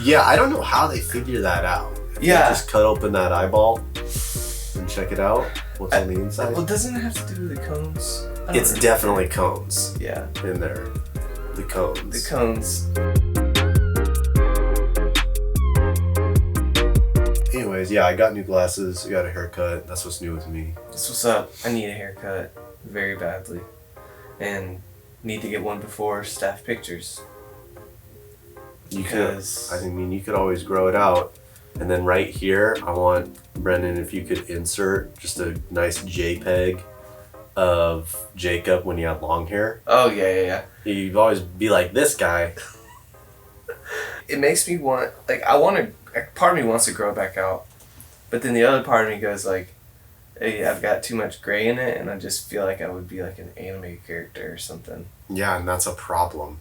Yeah, I don't know how they figure that out. Yeah. They just cut open that eyeball and check it out. What's on the inside? Well, doesn't it have to do with the cones? It's definitely cones. Yeah. In there. The cones. The cones. Anyways, yeah, I got new glasses. I got a haircut. That's what's new with me. That's what's up. I need a haircut very badly. And need to get one before staff pictures. You could always grow it out. And then right here, I want, Brendan, if you could insert just a nice JPEG of Jacob when he had long hair. Oh, yeah. You'd always be like this guy. It makes me want, like, part of me wants to grow it back out. But then the other part of me goes like, hey, I've got too much gray in it, and I just feel like I would be like an anime character or something. Yeah, and that's a problem.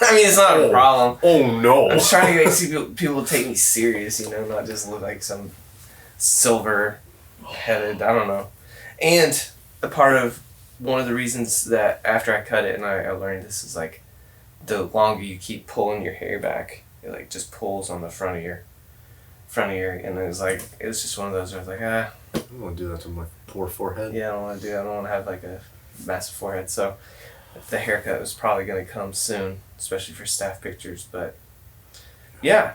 I mean, it's not a problem. Oh, no. I'm just trying to make people take me serious, not just look like some silver-headed, I don't know. And one of the reasons that after I cut it, and I learned this, is like, the longer you keep pulling your hair back, it like just pulls on the front of your, and it was just one of those where I was like, I don't want to do that to my poor forehead. Yeah, I don't want to do that. I don't want to have like a massive forehead. So the haircut was probably going to come soon, especially for staff pictures. But yeah,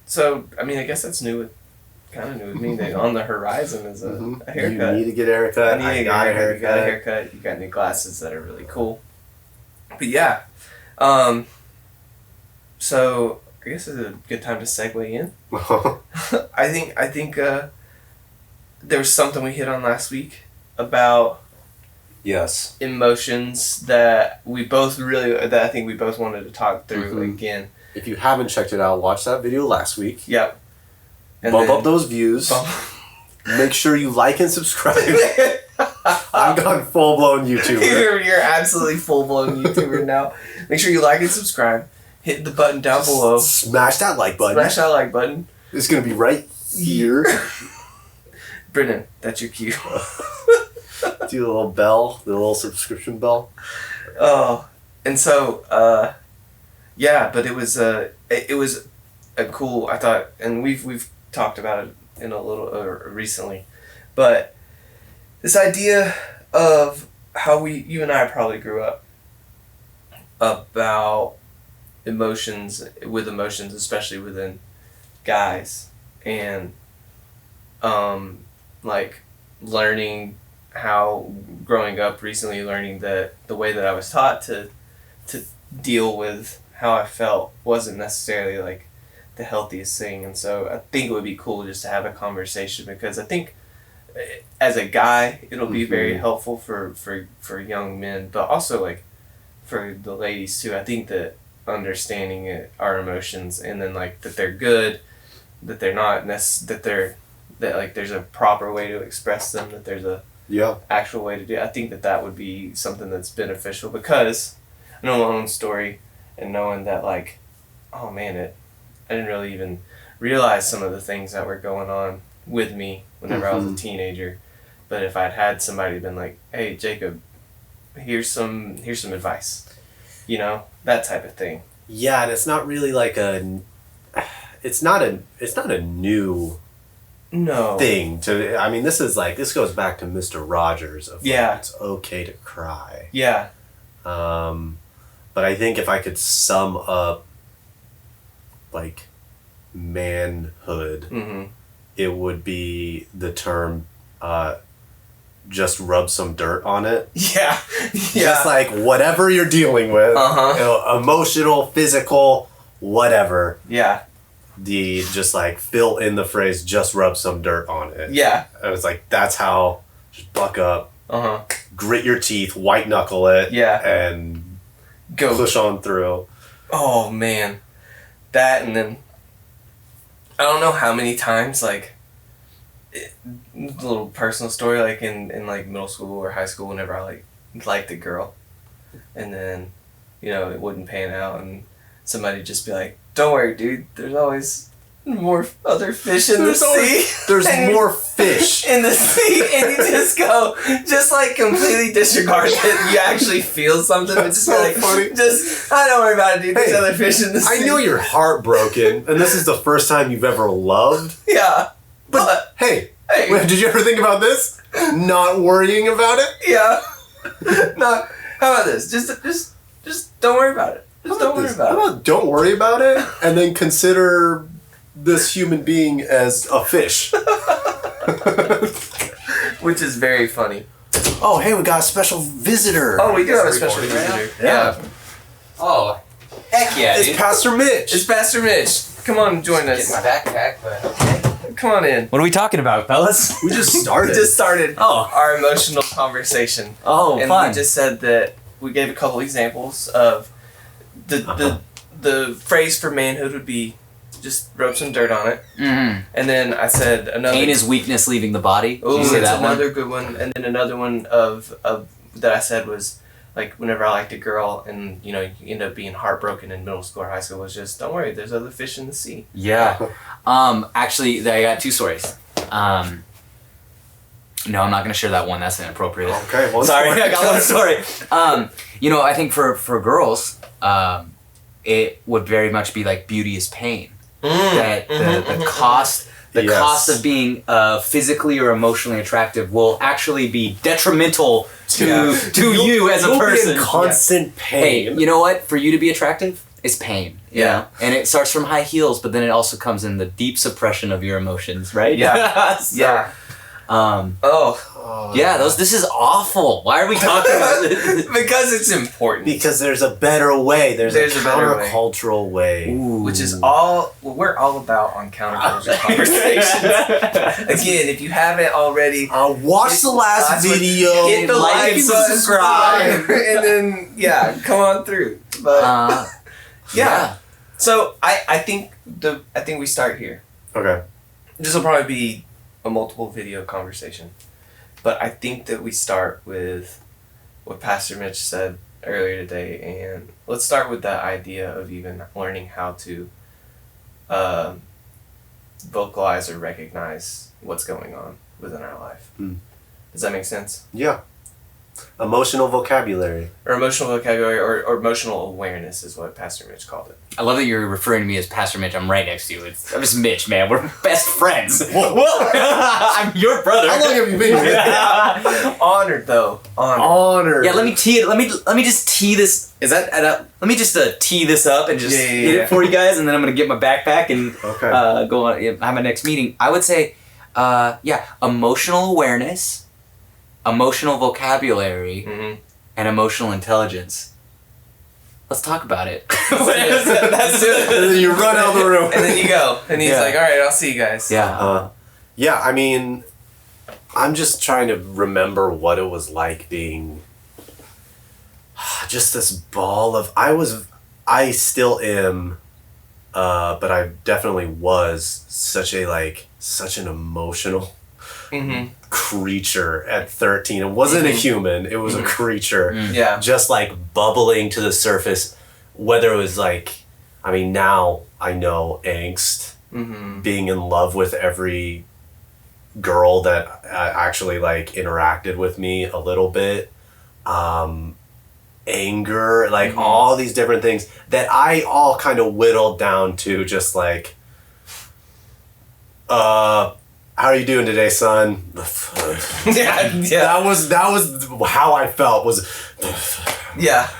so I mean, I guess that's kind of new with me. That on the horizon is a haircut. You need to get a haircut. I got a haircut. You got a haircut. You got new glasses that are really cool. But yeah, so I guess it's a good time to segue in. I think there was something we hit on last week about emotions that I think we both wanted to talk through again. If you haven't checked it out, watch that video last week. Yep. And bump up those views. Make sure you like and subscribe. I've gone full-blown YouTuber. You're absolutely full-blown YouTuber now. Make sure you like and subscribe. Hit the button down below. Smash that like button. It's going to be right here. Brennan, that's your cue. Do the little bell, the little subscription bell. Oh, and so, yeah, but it was a cool, I thought, and we've talked about it in a little recently, but this idea of how you and I probably grew up about emotions, especially within guys, and like learning how, growing up recently, learning that the way that I was taught to deal with how I felt wasn't necessarily like the healthiest thing. And so I think it would be cool just to have a conversation, because I think as a guy it'll be very helpful for young men, but also like for the ladies too. I think that understanding our emotions, and then like that they're good, that they're not that like there's a proper way to express them, that there's a actual way to do it. I think that would be something that's beneficial, because I know my own story, and knowing that like, oh man, I didn't really even realize some of the things that were going on with me whenever I was a teenager. But if I'd had somebody been like, hey Jacob, here's some advice, that type of thing. Yeah, and it's not really like it's not a new thing to. I mean, this goes back to Mr. Rogers of it's okay to cry. Yeah. But I think if I could sum up like manhood, it would be the term just rub some dirt on it. Yeah. Just like whatever you're dealing with, emotional, physical, whatever. Yeah. Just like fill in the phrase, just rub some dirt on it. Yeah. I was like, that's how, just buck up, grit your teeth, white knuckle it, and go push on through. Oh man. That, and then I don't know how many times, like, little personal story, like in like middle school or high school, whenever I liked a girl, and then it wouldn't pan out, and somebody just be like, don't worry dude, there's always more other fish in the sea. There's more fish in the sea, and you just like completely disregard that you actually feel something. But just so like, funny. Don't worry about it, dude. There's other fish in the sea. I know you're heartbroken, and this is the first time you've ever loved. Yeah. But hey, did you ever think about this? Not worrying about it? Yeah. No. How about this? Just don't worry about it. Just don't worry about it. How about don't worry about it, and then consider this human being as a fish? Which is very funny. Oh, hey, we got a special visitor. Oh, we do have a special visitor. Yeah. Oh, heck yeah, It's dude. Pastor Mitch. It's Pastor Mitch. Come on, join us. Get my backpack, but okay. Come on in. What are we talking about, fellas? We just started. We just started Oh. our emotional conversation. Oh, And fun. we just said that we gave a couple examples of the phrase for manhood would be just rub some dirt on it. Mm-hmm. And then I said another. Pain is weakness leaving the body. Oh, Did you say that's that one? another good one. And then another one of that I said was like whenever I liked a girl and you end up being heartbroken in middle school or high school was just don't worry, there's other fish in the sea. Yeah. Actually, I got two stories. No, I'm not going to share that one. That's inappropriate. Okay, one Sorry, story. I got one story. I think for girls, it would very much be like beauty is pain. That the cost cost of being physically or emotionally attractive will actually be detrimental to you as a person. You'll be in constant pain. Hey, you know what? For you to be attractive, it's pain. You Yeah. know? And it starts from high heels, but then it also comes in the deep suppression of your emotions, right? Yeah. So, Yeah. This is awful. Why are we talking about this? Because it's important. Because there's a better way. There's a better way. countercultural way. Ooh. Which is what we're all about on counterculture conversations. Again, if you haven't already, Watch the last video. hit the like and subscribe, and then come on through. But Yeah. so I think we start here. Okay. This will probably be a multiple video conversation, but I think that we start with what Pastor Mitch said earlier today, and let's start with that idea of even learning how to vocalize or recognize what's going on within our life. Does that make sense? Yeah. Emotional vocabulary. Or emotional vocabulary or emotional awareness is what Pastor Mitch called it. I love that you're referring to me as Pastor Mitch. I'm right next to you. I'm just Mitch, man. We're best friends. Whoa. I'm your brother. How long have you been here? Honored though. Honored. Yeah, let me tee it. Let me just tee this. Is that? Let me just tee this up and just Yeah. hit it for you guys, and then I'm gonna get my backpack and go on. Have my next meeting. I would say, emotional awareness, emotional vocabulary, and emotional intelligence. Let's talk about it. That's it. And then you run out of the room. And then you go. And he's like, all right, I'll see you guys. Yeah. I mean, I'm just trying to remember what it was like being just this ball of. I still am, but I definitely was such an emotional creature at 13. It wasn't a human, it was a creature. Yeah. Just like bubbling to the surface, whether it was now I know angst, being in love with every girl that actually interacted with me a little bit, anger, all these different things that I all kind of whittled down to just how are you doing today, son? Yeah. That was how I felt. Yeah.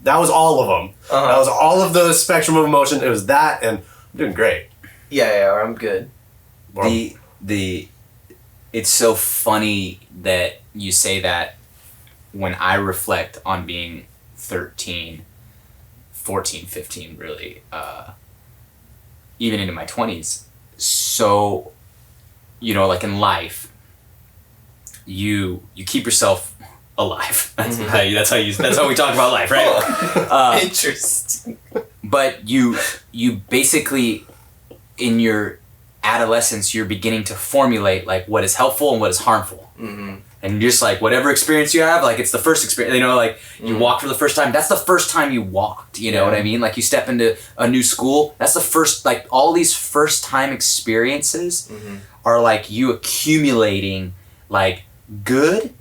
That was all of them. That was all of the spectrum of emotion. It was that, and I'm doing great. Yeah, I'm good. It's so funny that you say that when I reflect on being 13, 14, 15, really, even into my 20s. So, in life, you keep yourself alive. That's how we talk about life, right? Interesting. But you basically, in your adolescence, you're beginning to formulate what is helpful and what is harmful. And just like whatever experience you have, like it's the first experience, you know, like you walk for the first time, that's the first time you walked, you know what I mean? Like you step into a new school, that's the first, like all these first time experiences are like you accumulating like good,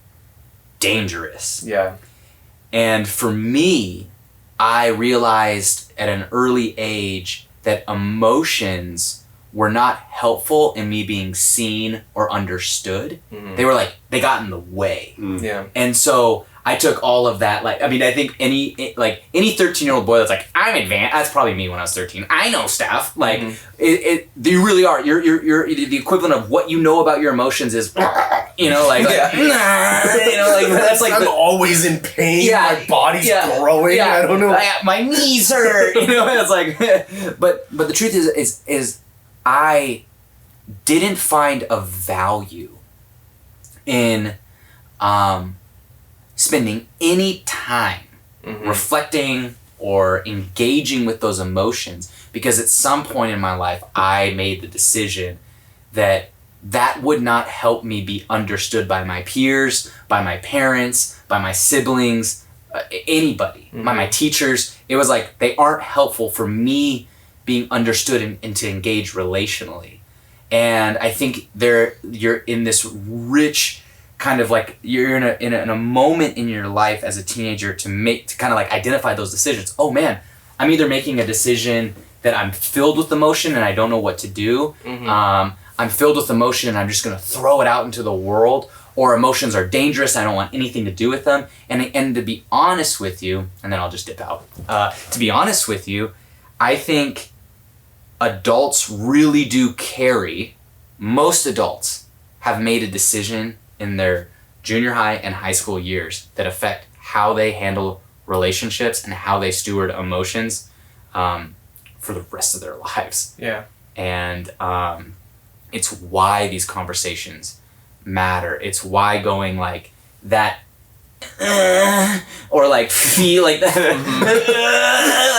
dangerous. Yeah. And for me, I realized at an early age that emotions were not helpful in me being seen or understood. They were like, they got in the way. Yeah. And so I took all of that, like, I mean, I think any 13-year-old boy that's like, I'm advanced, that's probably me when I was 13. I know stuff. Like, you really are. You're the equivalent of what you know about your emotions is, you know, like, nah, you know, like, that's like, I'm always in pain. My body's growing. I don't know. My knees hurt. You know, it's like, but the truth is I didn't find a value in spending any time reflecting or engaging with those emotions, because at some point in my life I made the decision that would not help me be understood by my peers, by my parents, by my siblings, anybody, by my teachers. It was like they aren't helpful for me being understood and to engage relationally. And I think you're in this rich kind of like, you're in a moment in your life as a teenager to kind of like identify those decisions. Oh man, I'm either making a decision that I'm filled with emotion and I don't know what to do. I'm filled with emotion and I'm just gonna throw it out into the world, or emotions are dangerous and I don't want anything to do with them. And to be honest with you, and then I'll just dip out. To be honest with you, I think adults really do carry, most adults have made a decision in their junior high and high school years that affect how they handle relationships and how they steward emotions for the rest of their lives. Yeah. And it's why these conversations matter. It's why going like that or like feel like that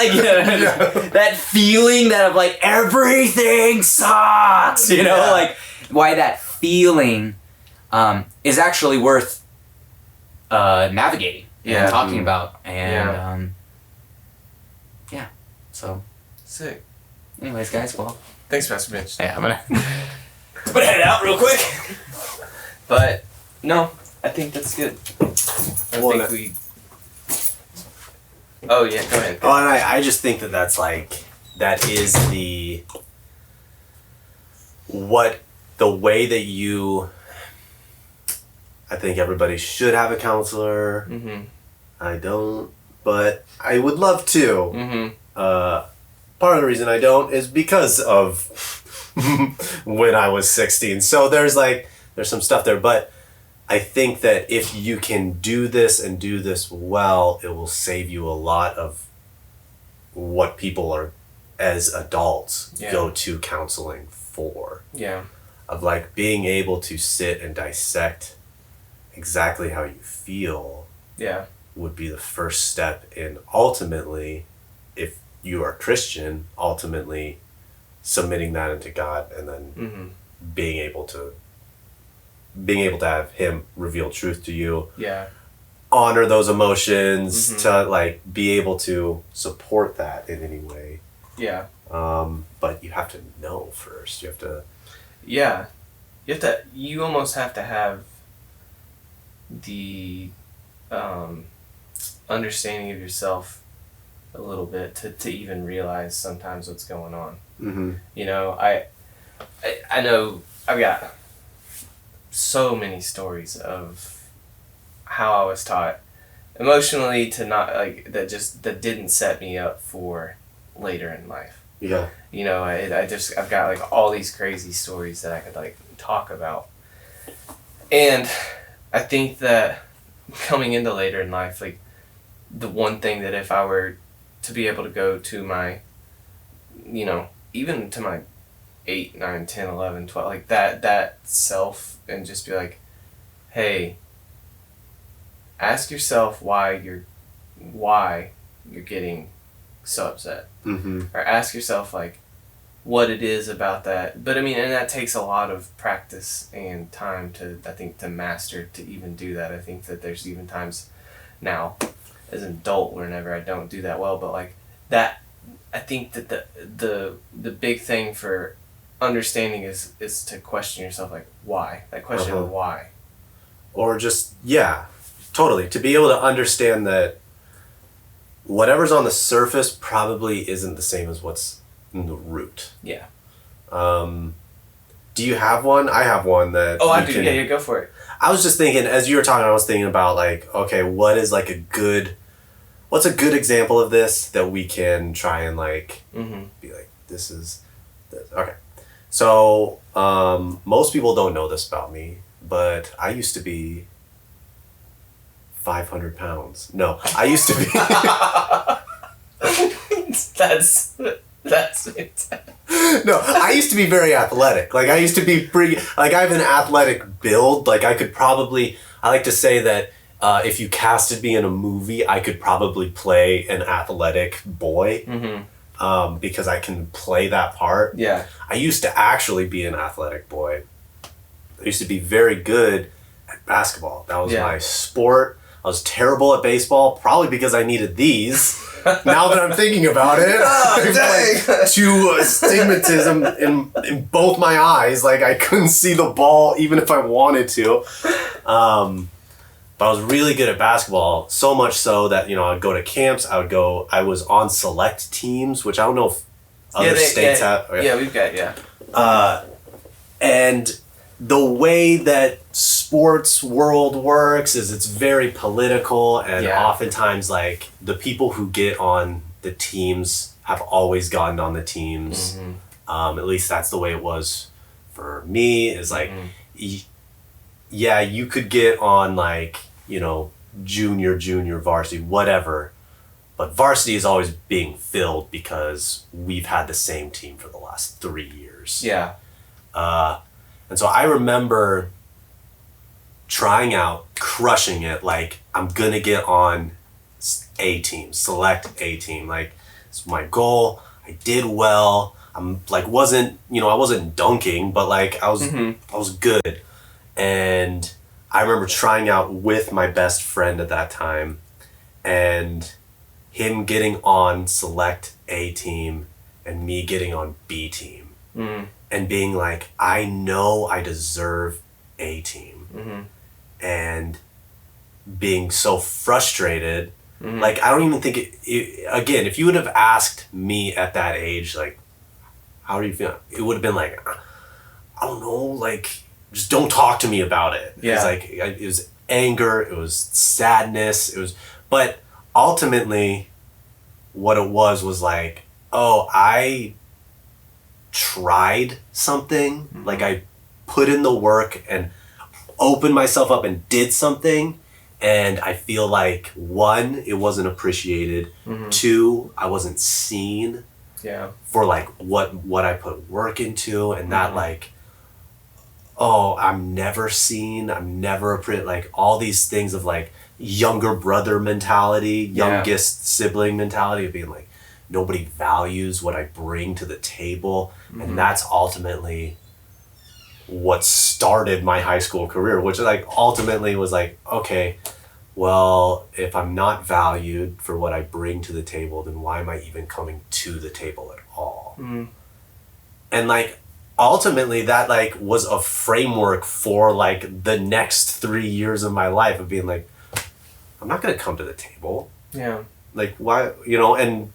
like that feeling that of like everything sucks, you know, like why that feeling is actually worth navigating and talking about. And so sick. Anyways, guys, well, Thanks, Pastor Mitch. yeah, I'm gonna head out real quick. But no, I think that's good. Oh yeah, go ahead. Oh, and I just think that is the way that you. I think everybody should have a counselor. I don't, but I would love to. Part of the reason I don't is because of when I was 16. So there's some stuff there, but I think that if you can do this and do this well, it will save you a lot of what people are, as adults, go to counseling for. Yeah. Of like being able to sit and dissect exactly how you feel. Yeah. Would be the first step in ultimately, if you are Christian, ultimately submitting that into God, and then being able to have Him reveal truth to you. Yeah. Honor those emotions, to like be able to support that in any way. Yeah. But you have to know first. You have to. Yeah. You almost have to have the understanding of yourself a little bit to even realize sometimes what's going on. You know, I know I've got so many stories of how I was taught emotionally to not like that didn't set me up for later in life. Yeah. You know, I've got like all these crazy stories that I could like talk about. And I think that coming into later in life, like the one thing that if I were to be able to go to my, you know, even to my 8, 9, 10, 11, 12, like that self, and just be like, hey, ask yourself why you're getting so upset. Or ask yourself like, what it is about that. But I mean, and that takes a lot of practice and time to master to even do that. I think that there's even times now as an adult whenever I don't do that well, but like that, I think that the big thing for understanding is to question yourself, like why, that question of why, or just totally, to be able to understand that whatever's on the surface probably isn't the same as what's in the root. Yeah. Do you have one? I have one that. Oh, I do. Yeah, go for it. I was just thinking, as you were talking, I was thinking about like, okay, what's a good example of this that we can try and like be like, this is this. Okay. So, most people don't know this about me, but I used to be 500 pounds. No, I used to be. That's it. No, I used to be very athletic. Like I used to be like I have an athletic build. Like I like to say that if you casted me in a movie, I could probably play an athletic boy. Because I can play that part. Yeah. I used to actually be an athletic boy. I used to be very good at basketball. That was my sport. I was terrible at baseball, probably because I needed these. Now that I'm thinking about it, like, to astigmatism in both my eyes. Like I couldn't see the ball even if I wanted to. But I was really good at basketball, so much so that, I'd go to camps, I was on select teams, which I don't know if other states have. Yeah, we've got, And the way that sports world works is it's very political, and oftentimes like the people who get on the teams have always gotten on the teams. At least that's the way it was for me, is like, you could get on like, junior, varsity, whatever. But varsity is always being filled because we've had the same team for the last 3 years. Yeah. And so I remember trying out, crushing it. Like, I'm going to get on A team, select A team. Like, it's my goal. I did well. I'm like, I wasn't dunking, but like I was good. And I remember trying out with my best friend at that time, and him getting on select A team and me getting on B team, and being like, I know I deserve A team, and being so frustrated. Like, I don't even think again, if you would have asked me at that age, like, how do you feel? It would have been like, I don't know, like, just don't talk to me about it. Yeah. It was like, it was anger, it was sadness, but ultimately what it was like, oh, I tried something, like I put in the work and opened myself up and did something, and I feel like 1, it wasn't appreciated, 2, I wasn't seen for like what I put work into, and that like, oh, I'm never seen, I'm never appreciated, like all these things of like younger brother mentality, youngest sibling mentality of being like, nobody values what I bring to the table. And that's ultimately what started my high school career, which like ultimately was like, okay, well, if I'm not valued for what I bring to the table, then why am I even coming to the table at all? And like, ultimately that like was a framework for like the next 3 years of my life of being like, I'm not going to come to the table. Yeah. Like, why, and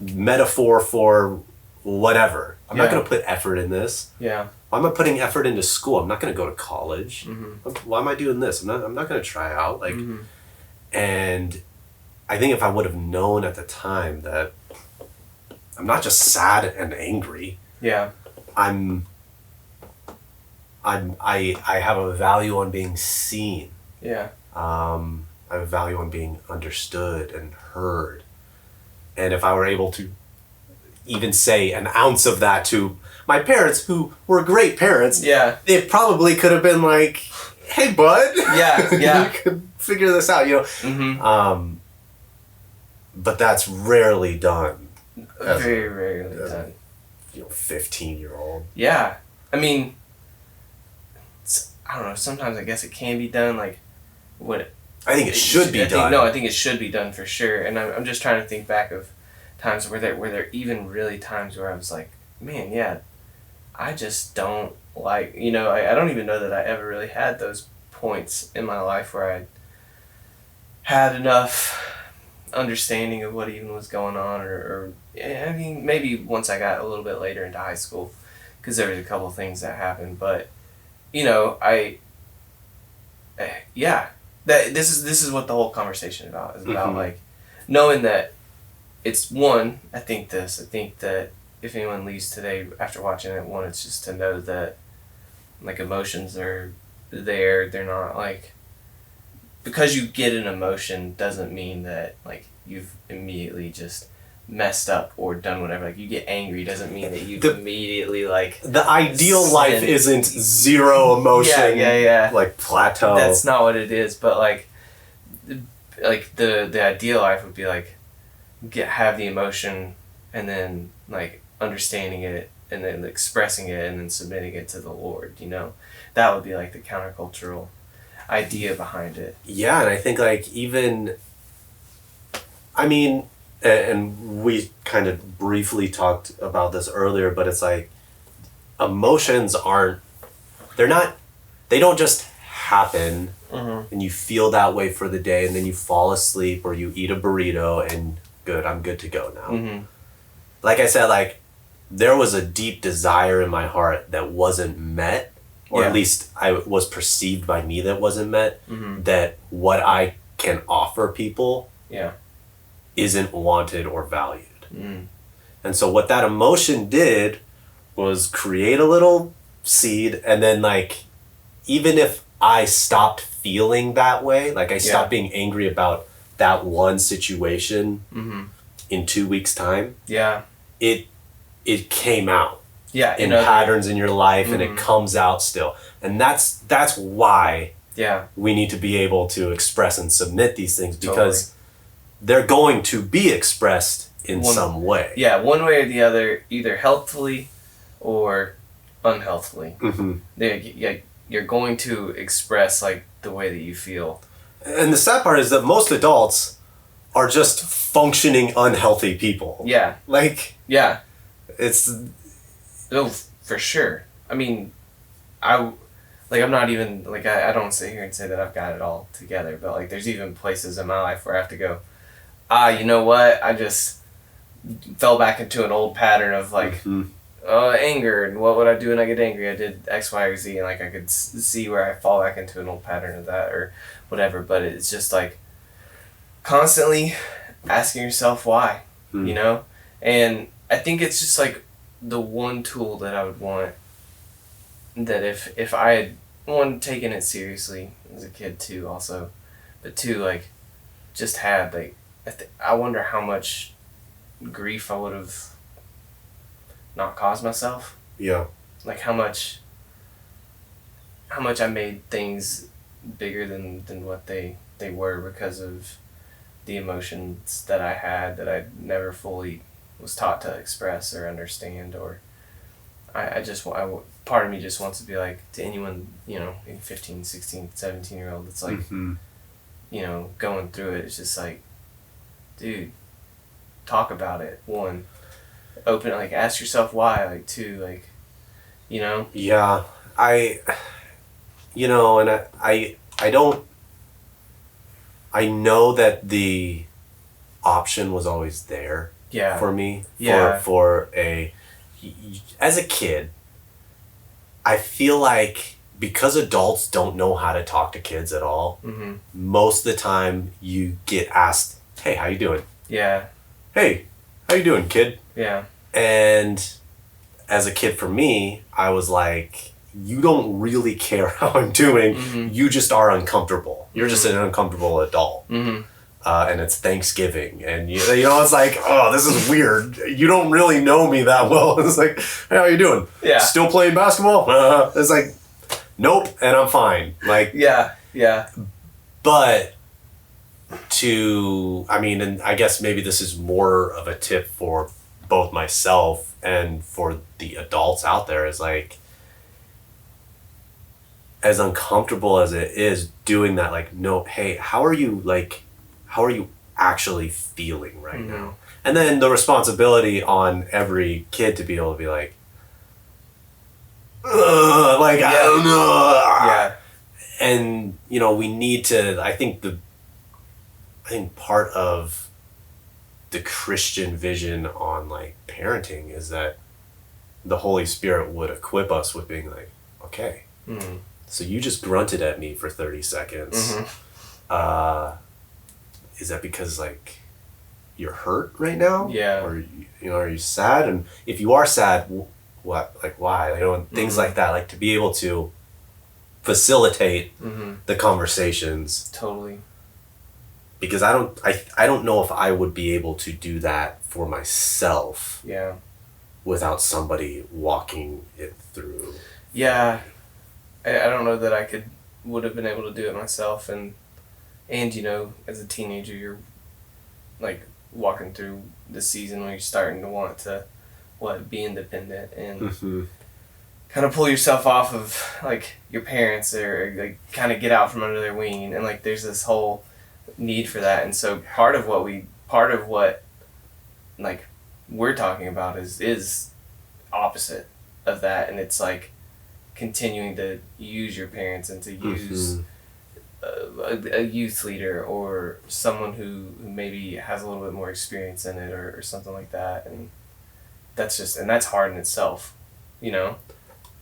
metaphor for whatever. I'm not going to put effort in this. Yeah. Why am I putting effort into school? I'm not going to go to college. Why am I doing this? I'm not going to try out. Like, and I think if I would have known at the time that I'm not just sad and angry. Yeah. I have a value on being seen. Yeah. I have a value on being understood and heard. And if I were able to even say an ounce of that to my parents, who were great parents, they probably could have been like, hey, bud. Yeah. You could figure this out, But that's rarely done. Very rarely done. 15-year-old. Yeah. I mean, I don't know, sometimes I guess it can be done, like, what... I think it should be done. I think it should be done for sure. And I'm just trying to think back of times where there even really times where I was like, man, yeah, I just don't like, I don't even know that I ever really had those points in my life where I had enough understanding of what even was going on, or I mean, maybe once I got a little bit later into high school, because there was a couple of things that happened, but this is what the whole conversation is about, like knowing that it's one. I think that if anyone leaves today after watching it, one, it's just to know that like emotions are there. They're not like, because you get an emotion doesn't mean that like you've immediately just messed up or done whatever. Like you get angry doesn't mean that you immediately like the ideal life isn't zero emotion. Yeah. Like plateau. That's not what it is. But like the ideal life would be like have the emotion and then like understanding it and then expressing it and then submitting it to the Lord. That would be like the countercultural idea behind it. Yeah, and I think like even, I mean, and we kind of briefly talked about this earlier, but it's like emotions they don't just happen and you feel that way for the day and then you fall asleep or you eat a burrito and I'm good to go now. Like I said, like there was a deep desire in my heart that wasn't met, or at least I was perceived by me that wasn't met, that what I can offer people isn't wanted or valued. And so what that emotion did was create a little seed, and then like even if I stopped feeling that way, like I stopped being angry about that one situation in 2 weeks' time, it came out in patterns in your life, and it comes out still. And that's why we need to be able to express and submit these things, because they're going to be expressed in some way. Yeah, one way or the other, either healthfully or unhealthfully. You're going to express like the way that you feel. And the sad part is that most adults are just functioning unhealthy people. Yeah. Like, yeah. It's... Oh, for sure. I mean, I'm not even, like, I don't sit here and say that I've got it all together, but, like, there's even places in my life where I have to go, you know what? I just fell back into an old pattern of, like, anger, and what would I do when I get angry? I did X, Y, or Z, and, like, I could see where I fall back into an old pattern of that, or whatever, but it's just, like, constantly asking yourself why, And I think it's just, like, the one tool that I would want, that if I had, one, taken it seriously as a kid too also, but two, like, just had, like, I wonder how much grief I would have not caused myself. Yeah. Like how much I made things bigger than what they were because of the emotions that I had that I never fully was taught to express or understand, or part of me just wants to be like, to anyone, 15, 16, 17-year-old that's like, going through it, it's just like, dude, talk about it. One, open, like, ask yourself why. Like, two, like, Yeah, I know that the option was always there for me. As a kid, I feel like because adults don't know how to talk to kids at all, most of the time you get asked, hey, how you doing? Yeah. Hey, how you doing, kid? Yeah. And as a kid, for me, I was like, you don't really care how I'm doing. You just are uncomfortable. You're just an uncomfortable adult. And it's Thanksgiving, and it's like, oh, this is weird. You don't really know me that well. It's like, hey, how you doing? Yeah. Still playing basketball? It's like, nope, and I'm fine. Like, yeah. But and I guess maybe this is more of a tip for both myself and for the adults out there is like, as uncomfortable as it is doing that, like, no, hey, how are you actually feeling right now? And then the responsibility on every kid to be able to be like, like, I don't know. Yeah. And, you know, we need to, I think part of the Christian vision on like parenting is that the Holy Spirit would equip us with being like, okay, so you just grunted at me for 30 seconds. Is that because like you're hurt right now? Yeah. Or, you know, are you sad? And if you are sad, what, like, why? You know, and things like that, like to be able to facilitate the conversations. Totally. Because I don't know if I would be able to do that for myself. Yeah. Without somebody walking it through. Yeah. I don't know that I would have been able to do it myself, and you know, as a teenager you're like walking through the season when you're starting to want to be independent and kind of pull yourself off of like your parents, or like kind of get out from under their wing, and like there's this whole need for that. And so part of what like we're talking about is opposite of that, and it's like continuing to use your parents and to use a youth leader or someone who maybe has a little bit more experience in it or something like that. And that's hard in itself, you know?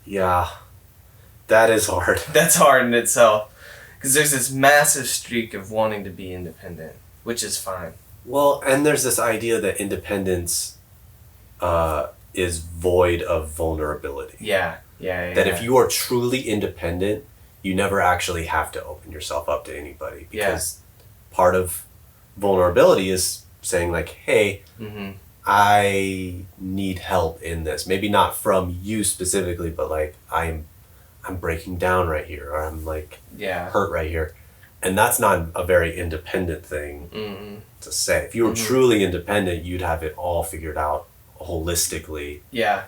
Yeah, that is hard. That's hard in itself. Because there's this massive streak of wanting to be independent, which is fine. Well, and there's this idea that independence is void of vulnerability. Yeah. That if you are truly independent, you never actually have to open yourself up to anybody. Because part of vulnerability is saying like, hey, I need help in this. Maybe not from you specifically, but like I'm breaking down right here, or I'm like hurt right here. And that's not a very independent thing to say. If you were truly independent, you'd have it all figured out holistically. Yeah.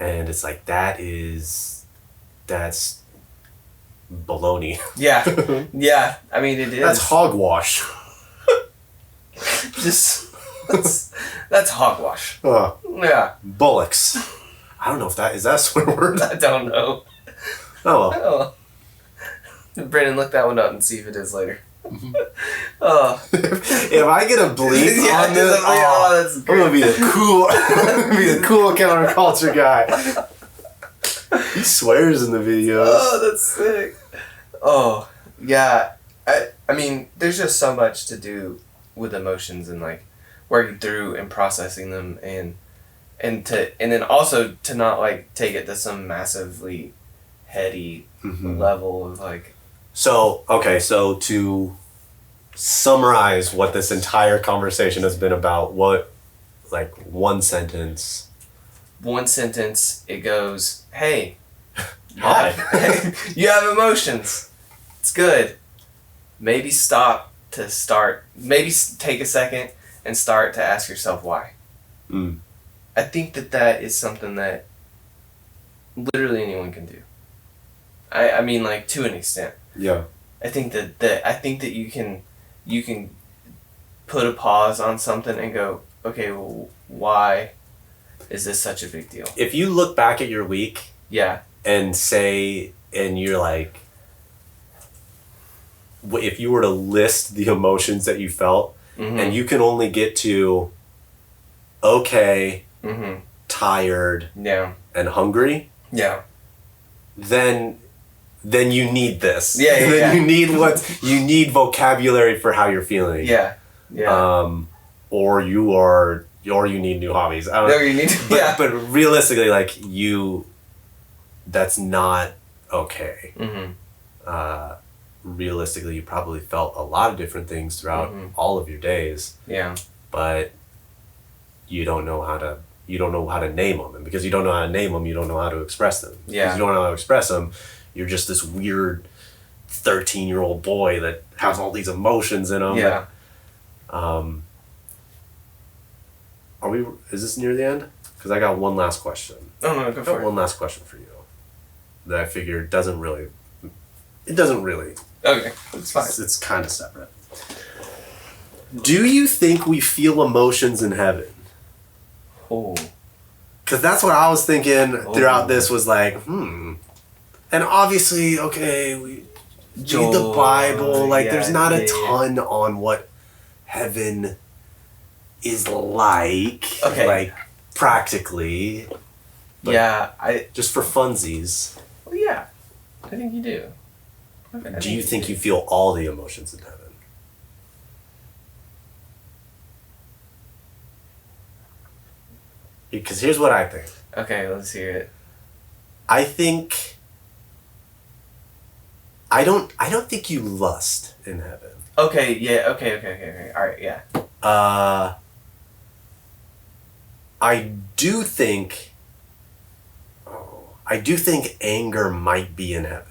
And it's like, that's baloney. Yeah. Yeah. I mean, it is. That's hogwash. That's hogwash. Yeah. Bullocks. I don't know if is that a swear word? I don't know. Oh well. Brandon, look that one up and see if it is later. If I get a bleep on this, that's I'm gonna be the cool counterculture guy. He swears in the videos. Oh, that's sick. Oh, yeah. I mean, there's just so much to do with emotions and like working through and processing them, and then also to not like take it to some massively heady level of like. So to summarize what this entire conversation has been about, like one sentence, it goes, hey, hi. you have emotions. It's good. Maybe maybe take a second and start to ask yourself why. I think that is something that literally anyone can do. I mean, like, to an extent. Yeah. I think that you can put a pause on something and go, okay, well, why is this such a big deal? If you look back at your week, and you're like, if you were to list the emotions that you felt, and you can only get to okay, tired, and hungry, then you need this. You need vocabulary for how you're feeling. Or you need new hobbies. I don't know. You need but realistically, like that's not okay. Realistically, you probably felt a lot of different things throughout all of your days. But you don't know how to name them, and because you don't know how to name them, you don't know how to express them. Because you don't know how to express them, you're just this weird 13-year-old boy that has all these emotions in him. Is this near the end? Because I got one last question. Oh no, go I for got it. one last question for you that I figured doesn't really. Okay, it's fine. It's kind of separate. Do you think we feel emotions in heaven? Oh. Because that's what I was thinking throughout this was like, And obviously, okay, we read the Bible. Like, there's not a ton on what heaven is like. Okay. Like, practically. But Yeah, just for funsies. Well, yeah, I think you do. Do you think you feel all the emotions in heaven? Because here's what I think. Okay, let's hear it. I think I don't think you lust in heaven. Okay, yeah, okay. Alright, yeah. I do think anger might be in heaven.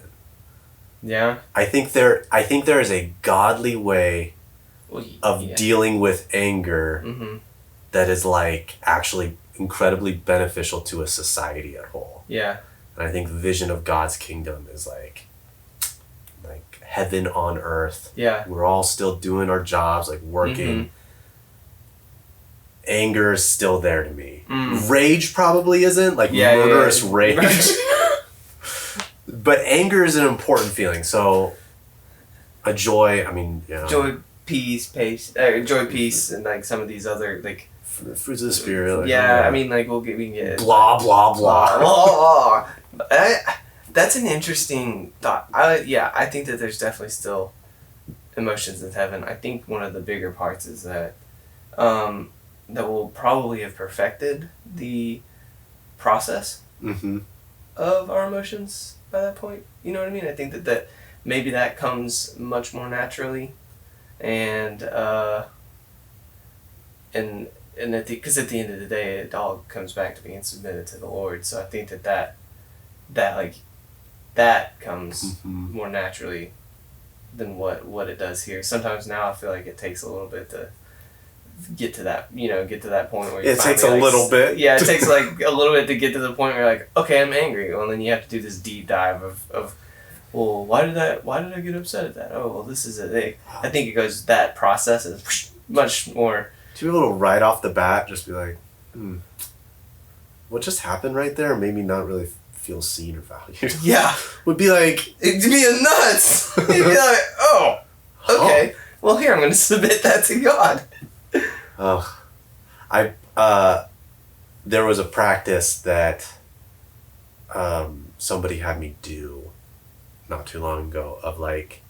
Yeah? I think there is a godly way Well, of dealing with anger Mm-hmm. that is like actually incredibly beneficial to a society as a whole. Yeah. And I think the vision of God's kingdom is like heaven on earth. Yeah. We're all still doing our jobs, like working. Mhm. Anger is still there to me. Mm. Rage probably isn't, like murderous rage. But anger is an important feeling. So a joy, I mean, you know. Joy, peace, and like some of these other like Fruits of the spirit. Like, yeah, I mean like we can get blah blah blah. That's an interesting thought. I think that there's definitely still emotions in heaven. I think one of the bigger parts is that that we'll probably have perfected the process Mm-hmm. of our emotions by that point. You know what I mean? I think that maybe that comes much more naturally, and because at the end of the day, it all comes back to being submitted to the Lord. So I think that comes Mm-hmm. more naturally than what it does here. Sometimes now I feel like it takes a little bit to get to that point where you It takes a finally, little bit. Yeah, it takes like a little bit to get to the point where you're like, okay, I'm angry. Well, and then you have to do this deep dive of well, why did I get upset at that? Oh, well, this is it. I think it goes, that process is much more. To be able to right off the bat just be like, what just happened right there made me not really feel seen or valued. Yeah. Would be like, It'd be nuts. You'd be like, oh, okay. Well, here, I'm going to submit that to God. There was a practice that somebody had me do not too long ago of like,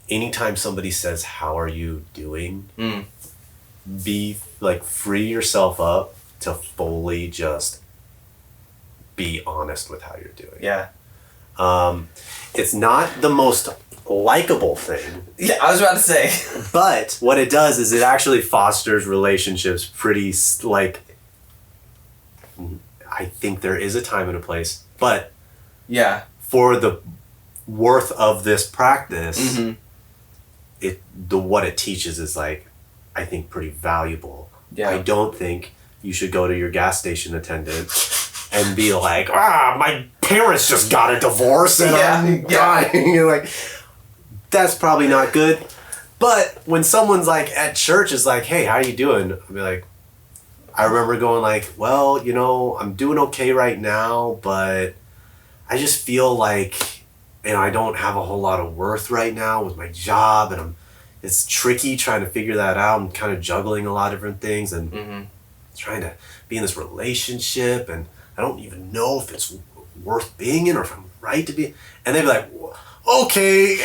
anytime somebody says, how are you doing? Be like, free yourself up to fully just be honest with how you're doing. Yeah. It's not the most likable thing. Yeah, I was about to say. But what it does is it actually fosters relationships pretty, like, I think there is a time and a place, but Yeah. for the worth of this practice, Mm-hmm. what it teaches is like, I think pretty valuable. Yeah. I don't think you should go to your gas station attendant and be like, my parents just got a divorce and I'm dying. You're like, that's probably not good. But when someone's like at church is like, hey, how you doing? I'll be like, I remember going like, well, I'm doing okay right now, but I just feel like, I don't have a whole lot of worth right now with my job, and it's tricky trying to figure that out. I'm kind of juggling a lot of different things and trying to be in this relationship, and I don't even know if it's worth being in or if I'm right to be. And they'd be like, okay,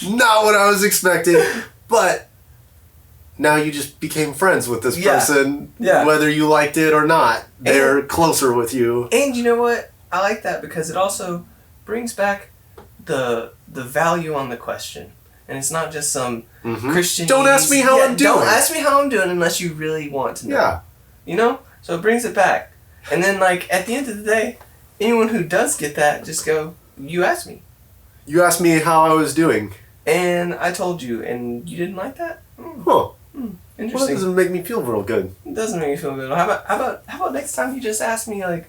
not what I was expecting, but now you just became friends with this person, whether you liked it or not. They're closer with you. And you know what? I like that because it also brings back the value on the question. And it's not just some Christian. Don't ask me how I'm doing. Don't ask me how I'm doing unless you really want to know. Yeah. So it brings it back. And then, like, at the end of the day, anyone who does get that, just go, you asked me. You asked me how I was doing. And I told you, and you didn't like that? Huh. Well, that Interesting. doesn't make me feel real good. It doesn't make me feel good. How about next time you just ask me like,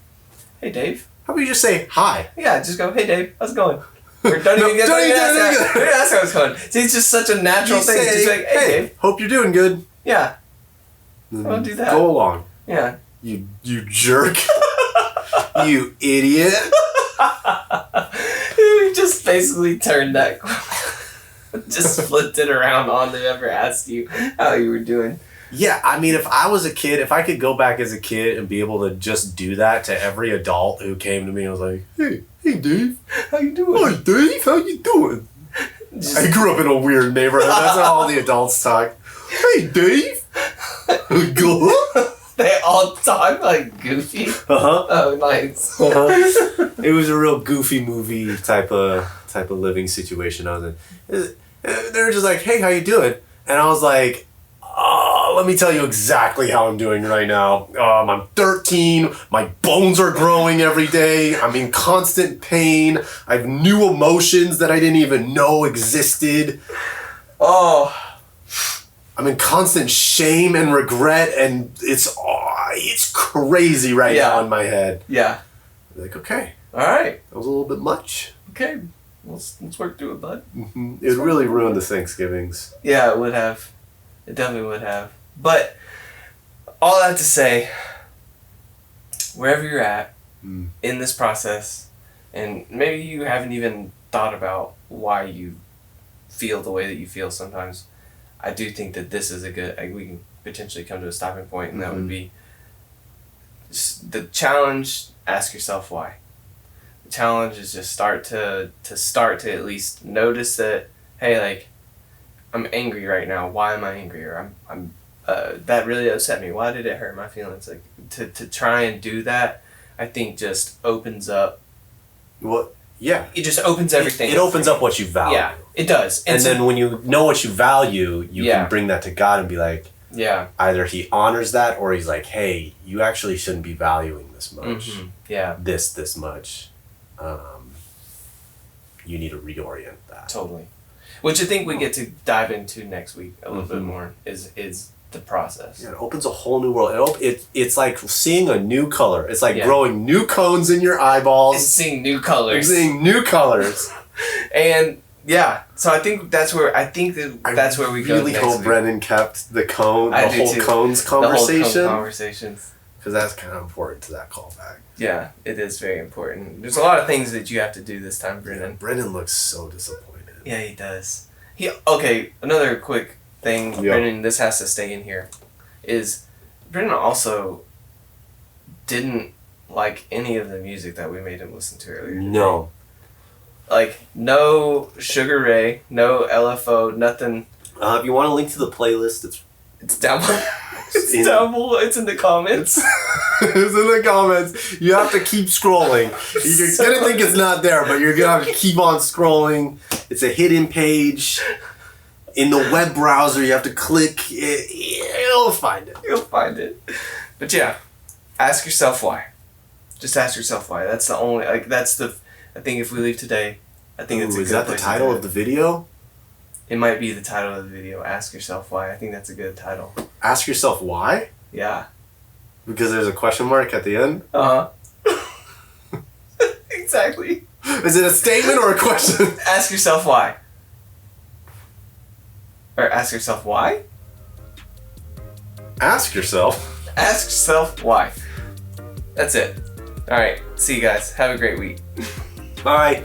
"Hey Dave." How about you just say hi? Yeah, just go, "Hey Dave, how's it going?" Or don't No, even don't even ask how it's going. See, it's just such a natural You thing. say, Just like, "Hey Dave." hope you're doing good. Yeah, Then I'll do that. Go along. yeah. You jerk. You idiot. We just basically turned that, just flipped it around on whoever asked you how you were doing. Yeah, I mean, if I was a kid, if I could go back as a kid and be able to just do that to every adult who came to me and was like, hey Dave. How you doing? Hi Dave, how you doing? Just, I grew up in a weird neighborhood. That's how all the adults talk. Hey Dave. Good. they all talk like goofy. Uh-huh. Oh, nice. Uh-huh. It was a real goofy movie type of living situation I was in. They were just like, hey, how you doing? And I was like, let me tell you exactly how I'm doing right now. I'm 13. My bones are growing every day. I'm in constant pain. I have new emotions that I didn't even know existed. Oh, I'm in constant shame and regret, and it's crazy right now in my head. yeah. Like, okay, All right. that was a little bit much. Okay. Let's work through it, bud. Mm-hmm. It really ruined the Thanksgivings. Yeah, it would have. It definitely would have. But all that to say, wherever you're at in this process, and maybe you haven't even thought about why you feel the way that you feel sometimes, I do think that this is a good, like, we can potentially come to a stopping point, and that would be the challenge. Ask yourself why. The challenge is just start to at least notice that, hey, like, I'm angry right now. Why am I angry? Or I'm that really upset me. Why did it hurt my feelings? Like, to try and do that, I think just opens up. Well, yeah. It just opens everything. It opens up what you value. Yeah, it does. And then when you know what you value, you Yeah. can bring that to God and be like, yeah, either he honors that or he's like, hey, you actually shouldn't be valuing this much. yeah, This much. You need to reorient that. totally. Which I think we get to dive into next week a little bit more is the process. Yeah, it opens a whole new world. It's like seeing a new color. It's like Yeah. growing new cones in your eyeballs. And seeing new colors. Seeing new colors. And yeah, so I think that's where we go. I really next hope week. Brennan kept the cone, I the do whole too. cones The whole conversation. conversations. Because that's kind of important to that callback. Yeah, it is very important. There's a lot of things that you have to do this time, Brennan. Brennan looks so disappointed. Yeah, he does. Another quick thing, Yeah. Brennan, this has to stay in here, is Brennan also didn't like any of the music that we made him listen to earlier today. No. Like, no Sugar Ray, no LFO, nothing. If you want to link to the playlist, It's down below. It's in- down below. It's in the comments. it's in the comments. You have to keep scrolling. You're gonna think it's not there, but you're gonna have to keep on scrolling. It's a hidden page. In the web browser, you have to click. You'll find it. You'll find it. But yeah, ask yourself why. Just ask yourself why. That's the only, I think if we leave today, I think it's a good Is that the place to title do of the video? It might be the title of the video. Ask yourself why. I think that's a good title. Ask yourself why? Yeah. Because there's a question mark at the end? Exactly. Is it a statement or a question? Ask yourself why. Or ask yourself why? Ask yourself. Ask yourself why. That's it. Alright. See you guys. Have a great week. Bye.